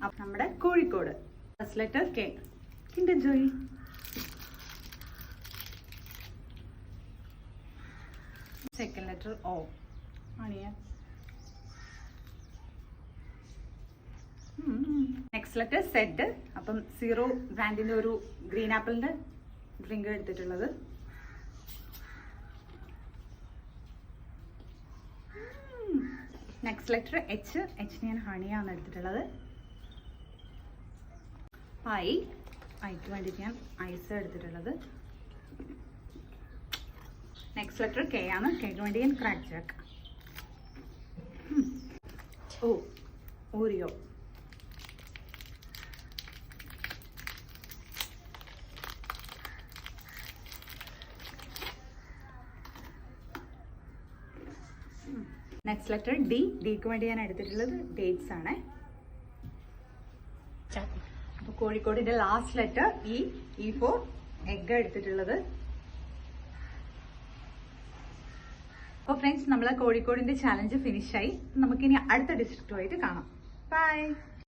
നമ്മുടെ Kozhikode. First letter K, Kinder Joy. Second letter O, ആണിയ. Next letter Z. അപ്പം zero ബ്രാൻഡിന്റെ ഒരു ഗ്രീൻ ആപ്പിളിന്റെ ഡ്രിങ്ക് എടുത്തിട്ടുള്ളത്. Next letter H. എച്ച് ഞാൻ ഹണിയാണ് എടുത്തിട്ടുള്ളത്. ഐ, ഐക്ക് വേണ്ടിയിട്ട് ഞാൻ ഐസ് എടുത്തിട്ടുള്ളത്. നെക്സ്റ്റ് ലെറ്റർ കെ ആണ്. കെക്ക് വേണ്ടി ഞാൻ Krack Jack. O, Oreo. Next letter D. ഡിക്ക് വേണ്ടി ഞാൻ എടുത്തിട്ടുള്ളത് ഡേറ്റ്സ് ആണ്. അപ്പൊ കോഴിക്കോടിന്റെ last letter E for egg എടുത്തിട്ടുള്ളത്. അപ്പൊ ഫ്രണ്ട്സ്, നമ്മളെ കോഴിക്കോടിന്റെ ചാലഞ്ച് ഫിനിഷായി. നമുക്കിനി അടുത്ത ഡിസ്ട്രിക്റ്റുമായിട്ട് കാണാം. ബൈ.